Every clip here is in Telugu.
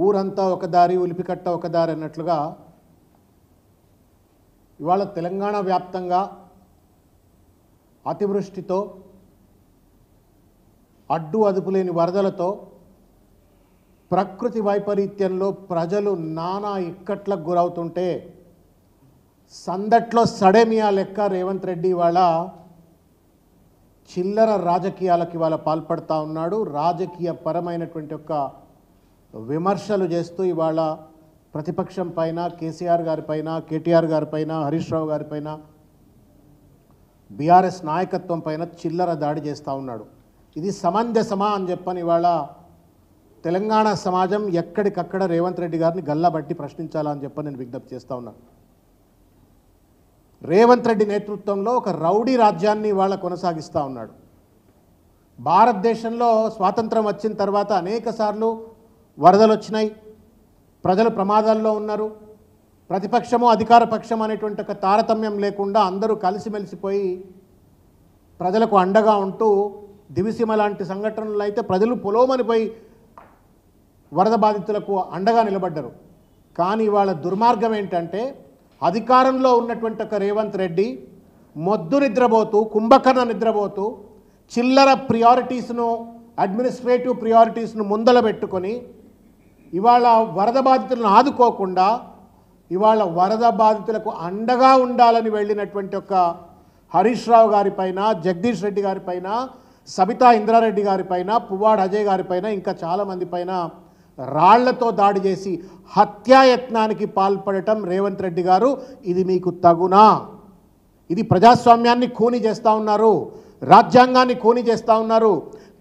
ఊరంతా ఒక దారి ఉలిపికట్ట ఒక దారి అన్నట్లుగా ఇవాళ తెలంగాణ వ్యాప్తంగా అతివృష్టితో అడ్డు అదుపులేని వరదలతో ప్రకృతి వైపరీత్యంలో ప్రజలు నానా ఇక్కట్లకు గురవుతుంటే సందట్లో సడేమియా లెక్క రేవంత్ రెడ్డి ఇవాళ చిల్లర రాజకీయాలకు ఇవాళ పాల్పడతా ఉన్నాడు. రాజకీయ పరమైనటువంటి ఒక విమర్శలు చేస్తూ ఇవాళ ప్రతిపక్షం పైన, కేసీఆర్ గారిపైన, కేటీఆర్ గారిపైన, హరీష్ రావు గారిపైన, బీఆర్ఎస్ నాయకత్వం పైన చిల్లర దాడి చేస్తూ ఉన్నాడు. ఇది సమంజసమా అని చెప్పని ఇవాళ తెలంగాణ సమాజం ఎక్కడికక్కడ రేవంత్ రెడ్డి గారిని గల్లబట్టి ప్రశ్నించాలని చెప్పని నేను విజ్ఞప్తి చేస్తూ ఉన్నాను. రేవంత్ రెడ్డి నేతృత్వంలో ఒక రౌడీ రాజ్యాన్ని ఇవాళ కొనసాగిస్తూ ఉన్నాడు. భారతదేశంలో స్వాతంత్రం వచ్చిన తర్వాత అనేక సార్లు వరదలు వచ్చినాయి, ప్రజలు ప్రమాదాల్లో ఉన్నారు. ప్రతిపక్షము అధికార పక్షం అనేటువంటి ఒక తారతమ్యం లేకుండా అందరూ కలిసిమెలిసిపోయి ప్రజలకు అండగా ఉంటూ దివిసీమ లాంటి సంఘటనలు అయితే ప్రజలు పొలోమనిపోయి వరద బాధితులకు అండగా నిలబడ్డారు. కానీ ఇవాళ దుర్మార్గం ఏంటంటే అధికారంలో ఉన్నటువంటి ఒక రేవంత్ రెడ్డి మొద్దు నిద్రపోతూ, కుంభకర్ణ నిద్రపోతూ, చిల్లర ప్రియారిటీస్ను, అడ్మినిస్ట్రేటివ్ ప్రియారిటీస్ను ముందల పెట్టుకొని ఇవాళ వరద బాధితులను ఆదుకోకుండా ఇవాళ వరద బాధితులకు అండగా ఉండాలని వెళ్ళినటువంటి ఒక హరీష్ రావు గారిపైన, జగదీష్ రెడ్డి గారిపైన, సబితా ఇంద్రారెడ్డి గారిపైన, పువ్వాడ అజయ్ గారిపైన, ఇంకా చాలామంది పైన రాళ్లతో దాడి చేసి హత్యాయత్నానికి పాల్పడటం రేవంత్ రెడ్డి గారు ఇది మీకు తగునా? ఇది ప్రజాస్వామ్యాన్ని ఖూనీ చేస్తూ ఉన్నారు, రాజ్యాంగాన్ని ఖూనీ చేస్తూ ఉన్నారు.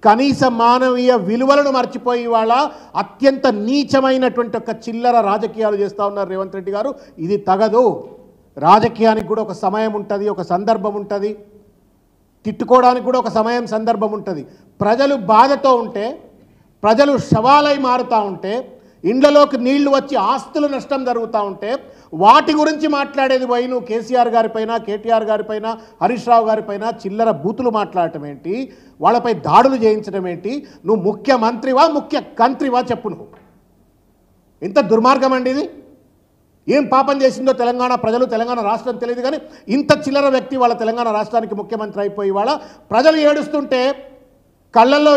కనీస మానవీయ విలువలను మర్చిపోయి ఇవాళ అత్యంత నీచమైనటువంటి ఒక చిల్లర రాజకీయాలు చేస్తూ ఉన్నారు రేవంత్ రెడ్డి గారు. ఇది తగదు. రాజకీయానికి కూడా ఒక సమయం ఉంటుంది, ఒక సందర్భం ఉంటుంది, తిట్టుకోవడానికి కూడా ఒక సమయం సందర్భం ఉంటుంది. ప్రజలు బాధతో ఉంటే, ప్రజలు శవాలై మారుతూ ఉంటే, ఇండ్లలోకి నీళ్లు వచ్చి ఆస్తులు నష్టం జరుగుతూ ఉంటే వాటి గురించి మాట్లాడేది పోయి నువ్వు కేసీఆర్ గారిపైన, కేటీఆర్ గారిపైన, హరీష్ రావు గారిపైన చిల్లర బూతులు మాట్లాడటం ఏంటి? వాళ్ళపై దాడులు చేయించడం ఏంటి? నువ్వు ముఖ్యమంత్రివా, ముఖ్య కంత్రివా చెప్పు. నువ్వు ఎంత దుర్మార్గం అండి ఇది! ఏం పాపం చేసిందో తెలంగాణ ప్రజలు, తెలంగాణ రాష్ట్రం తెలియదు. కానీ ఇంత చిల్లర వ్యక్తి వాళ్ళ తెలంగాణ రాష్ట్రానికి ముఖ్యమంత్రి అయిపోయి వాళ్ళ ప్రజలు ఏడుస్తుంటే కళ్ళల్లో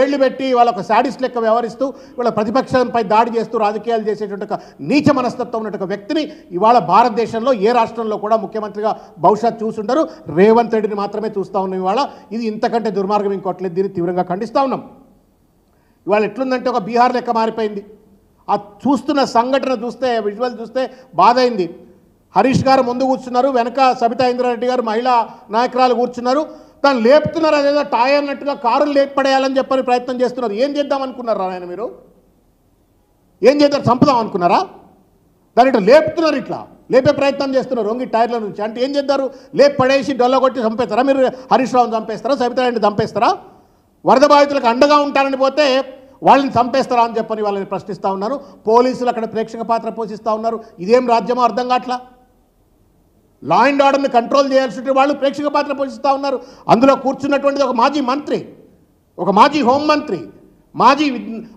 ఏళ్లు పెట్టి వాళ్ళ ఒక శాడిస్ట్ లెక్క వ్యవహరిస్తూ వాళ్ళ ప్రతిపక్షంపై దాడి చేస్తూ రాజకీయాలు చేసేటువంటి ఒక నీచ మనస్తత్వం ఉన్నటువంటి వ్యక్తిని ఇవాళ భారతదేశంలో ఏ రాష్ట్రంలో కూడా ముఖ్యమంత్రిగా బహుశా చూసుంటారు. రేవంత్ రెడ్డిని మాత్రమే చూస్తూ ఉన్నాం ఇవాళ. ఇది ఇంతకంటే దుర్మార్గం ఇంకోట్లేదు. దీన్ని తీవ్రంగా ఖండిస్తూ ఉన్నాం. ఇవాళ ఎట్లుందంటే ఒక బీహార్ లెక్క మారిపోయింది. ఆ చూస్తున్న సంఘటన చూస్తే, విజువల్ చూస్తే బాధ అయింది. హరీష్ గారు ముందు కూర్చున్నారు, వెనక సబితా ఇంద్రారెడ్డి గారు మహిళా నాయకురాలు కూర్చున్నారు. దాన్ని లేపుతున్నారు, అదేదో టాయ్ అన్నట్టుగా కారులు లేపడేయాలని చెప్పని ప్రయత్నం చేస్తున్నారు. ఏం చేద్దాం అనుకున్నారా ఆయన? మీరు ఏం చేద్దాం, చంపుదాం అనుకున్నారా? దాని ఇట్లా లేపుతున్నారు, ఇట్లా లేపే ప్రయత్నం చేస్తున్నారు వంగి టైర్ల నుంచి. అంటే ఏం చేద్దారు? లేపు పడేసి డొల్ల కొట్టి చంపేస్తారా? మీరు హరీష్ రావుని చంపేస్తారా? సబితా రెడ్డిని చంపేస్తారా? వరద బాధితులకు అండగా ఉంటారని పోతే వాళ్ళని చంపేస్తారా అని చెప్పని వాళ్ళని ప్రశ్నిస్తూ ఉన్నారు. పోలీసులు అక్కడ ప్రేక్షక పాత్ర పోషిస్తూ ఉన్నారు. ఇదేం రాజ్యమో అర్థం కావట్లా. లా అండ్ ఆర్డర్ని కంట్రోల్ చేయాల్సిన వాళ్ళు ప్రేక్షక పాత్ర పోషిస్తూ ఉన్నారు. అందులో కూర్చున్నటువంటిది ఒక మాజీ మంత్రి, ఒక మాజీ హోంమంత్రి,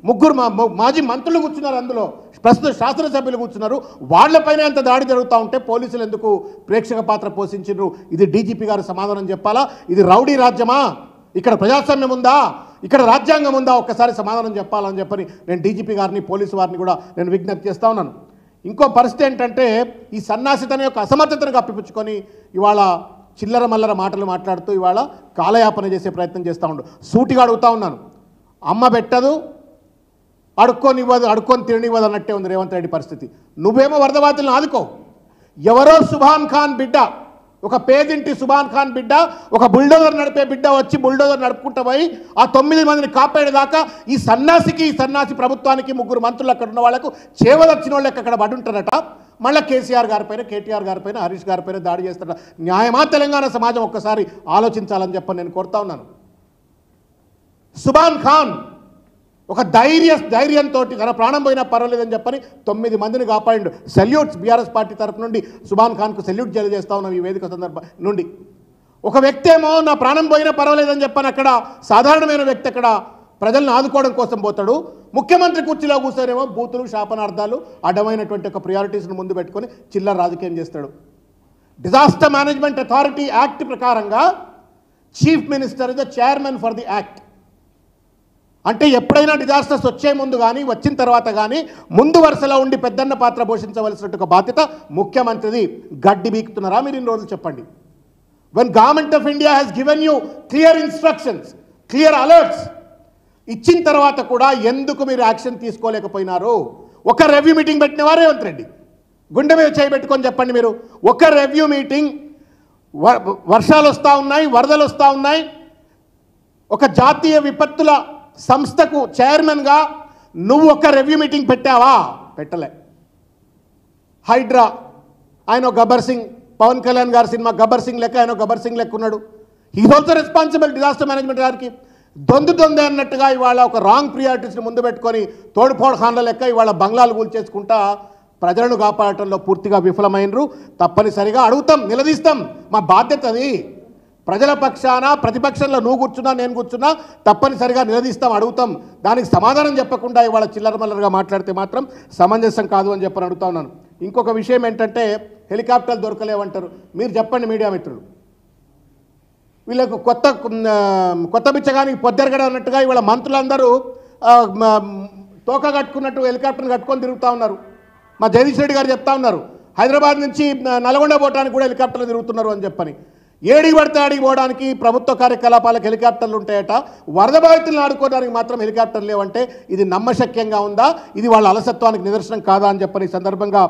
ముగ్గురు మాజీ మంత్రులు కూర్చున్నారు. అందులో ప్రస్తుత శాసనసభ్యులు కూర్చున్నారు. వాళ్లపైన ఎంత దాడి జరుగుతూ ఉంటే పోలీసులు ఎందుకు ప్రేక్షక పాత్ర పోషించారు? ఇది డీజీపీ గారు సమాధానం చెప్పాలా? ఇది రౌడీ రాజ్యమా? ఇక్కడ ప్రజాస్వామ్యం ఉందా? ఇక్కడ రాజ్యాంగం ఉందా? ఒక్కసారి సమాధానం చెప్పాలని చెప్పని నేను డీజీపీ గారిని, పోలీసు వారిని కూడా నేను విజ్ఞప్తి చేస్తూ ఉన్నాను. ఇంకో పరిస్థితి ఏంటంటే ఈ సన్నాసితన యొక్క అసమర్థతను కప్పిపుచ్చుకొని ఇవాళ చిల్లర మల్లర మాటలు మాట్లాడుతూ ఇవాళ కాలయాపన చేసే ప్రయత్నం చేస్తూ ఉండు. సూటిగా అడుగుతూ ఉన్నాను. అమ్మ పెట్టదు, అడుక్కొని తిననివ్వదు అన్నట్టే ఉంది రేవంత్ రెడ్డి పరిస్థితి. నువ్వేమో వరద బాధితులను ఆదుకో. ఎవరో సుభాన్ ఖాన్ బిడ్డ, ఒక పేదింటి సుభాన్ ఖాన్ బిడ్డ, ఒక బుల్డోజర్ నడిపే బిడ్డ వచ్చి బుల్డోజర్ నడుపుకుంటూ పోయి ఆ 9 మందిని కాపాడేదాకా ఈ సన్నాసి ప్రభుత్వానికి, ముగ్గురు మంత్రులు అక్కడ ఉన్న వాళ్లకు చేవదచ్చిన వాళ్ళకి అక్కడ పడుంటారట. మళ్ళీ కేసీఆర్ గారిపైన, కేటీఆర్ గారిపైన, హరీష్ గారిపైన దాడి చేస్తారట. న్యాయమా తెలంగాణ సమాజం? ఒక్కసారి ఆలోచించాలని చెప్పని నేను కోరుతా ఉన్నాను. సుభాన్ ఖాన్ ఒక ధైర్యంతో తన ప్రాణం పోయినా పర్వాలేదని చెప్పని 9 మందిని కాపాడిండు. సెల్యూట్స్ బీఆర్ఎస్ పార్టీ తరఫు నుండి సుభాన్ ఖాన్కు సెల్యూట్ తెలియజేస్తా ఉన్నాం ఈ వేదిక సందర్భం నుండి. ఒక వ్యక్తి ఏమో నా ప్రాణం పోయినా పర్వాలేదని చెప్పని అక్కడ సాధారణమైన వ్యక్తి అక్కడ ప్రజలను ఆదుకోవడం కోసం పోతాడు. ముఖ్యమంత్రి కుర్చీలో కూర్చోనేమో బూతులు శాపనార్థాలు అడ్డమైనటువంటి ఒక ప్రియారిటీస్ను ముందు పెట్టుకొని చిల్లర రాజకీయం చేస్తాడు. డిజాస్టర్ మేనేజ్మెంట్ అథారిటీ యాక్ట్ ప్రకారంగా chief minister is the chairman for the act. అంటే ఎప్పుడైనా డిజాస్టర్స్ వచ్చే ముందు కానీ వచ్చిన తర్వాత కానీ ముందు వరుసలో ఉండి పెద్దన్న పాత్ర పోషించవలసినట్టు ఒక బాధ్యత ముఖ్యమంత్రిది. గడ్డి బీకుతున్నారా మీరు ఇన్ని రోజులు చెప్పండి. when government of India has given you clear instructions, clear alerts, ఇచ్చిన తర్వాత కూడా ఎందుకు మీరు యాక్షన్ తీసుకోలేకపోయినారు? ఒక రివ్యూ మీటింగ్ పెట్టినవారు రేవంత్ రెడ్డి, గుండె మీద చేయబెట్టుకొని చెప్పండి మీరు. ఒక రివ్యూ మీటింగ్, వర్షాలు వస్తూ ఉన్నాయి, వరదలు వస్తూ ఉన్నాయి, ఒక జాతీయ విపత్తుల సంస్థకు చైర్మన్గా నువ్వు ఒక రివ్యూ మీటింగ్ పెట్టావా? పెట్టలే. హైడ్రా, ఆయన గబ్బర్ సింగ్, పవన్ కళ్యాణ్ గారి సినిమా గబ్బర్ సింగ్ లెక్క ఆయన గబ్బర్ సింగ్ లెక్క ఉన్నాడు. Is also responsible disaster management గారికి. దొందే అన్నట్టుగా ఇవాళ ఒక రాంగ్ ప్రియారిటీస్ని ముందు పెట్టుకొని తోడుపోడు ఖాన్ల లెక్క ఇవాళ బంగ్లాలు కూల్చేసుకుంటా ప్రజలను కాపాడటంలో పూర్తిగా విఫలమైనరు. తప్పనిసరిగా అడుగుతాం, నిలదీస్తాం. మా బాధ్యత అది. ప్రజల పక్షాన ప్రతిపక్షంలో నువ్వు కూర్చున్నా నేను కూర్చున్నా తప్పనిసరిగా నిలదీస్తాం, అడుగుతాం. దానికి సమాధానం చెప్పకుండా ఇవాళ చిల్లర మల్లరగా మాట్లాడితే మాత్రం సమంజసం కాదు అని చెప్పని అడుగుతా ఉన్నాను. ఇంకొక విషయం ఏంటంటే హెలికాప్టర్లు దొరకలేవంటారు. మీరు చెప్పండి మీడియా మిత్రులు, వీళ్ళకు కొత్త బిచ్చగానికి పొద్దెరగడం అన్నట్టుగా ఇవాళ మంత్రులందరూ తోక కట్టుకున్నట్టు హెలికాప్టర్ని కట్టుకొని తిరుగుతూ ఉన్నారు. మా జగదీష్ రెడ్డి గారు చెప్తా ఉన్నారు, హైదరాబాద్ నుంచి నల్గొండ పోవడానికి కూడా హెలికాప్టర్లు తిరుగుతున్నారు అని చెప్పని. ఏడికి పడితే ఆడికి పోవడానికి ప్రభుత్వ కార్యకలాపాలకు హెలికాప్టర్లు ఉంటాయట, వరద బాధితులను ఆడుకోవడానికి మాత్రం హెలికాప్టర్లు లేవంటే ఇది నమ్మశక్యంగా ఉందా? ఇది వాళ్ళ అలసత్వానికి నిదర్శనం కాదా అని చెప్పని ఈ సందర్భంగా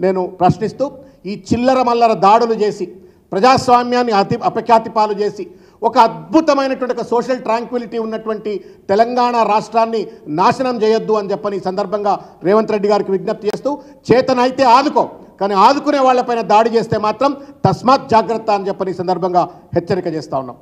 నేను ప్రశ్నిస్తూ, ఈ చిల్లర మల్లర దాడులు చేసి ప్రజాస్వామ్యాన్ని అపఖ్యాతి పాలు చేసి ఒక అద్భుతమైనటువంటి ఒక సోషల్ ట్రాంక్విలిటీ ఉన్నటువంటి తెలంగాణ రాష్ట్రాన్ని నాశనం చేయొద్దు అని చెప్పని ఈ సందర్భంగా రేవంత్ రెడ్డి గారికి విజ్ఞప్తి చేస్తూ, చేతనైతే ఆదుకో, కానీ ఆదుకునే వాళ్ళపైన దాడి చేస్తే మాత్రం తస్మాత్ జాగ్రత్త అని చెప్పని ఈ సందర్భంగా హెచ్చరిక చేస్తూ ఉన్నాం.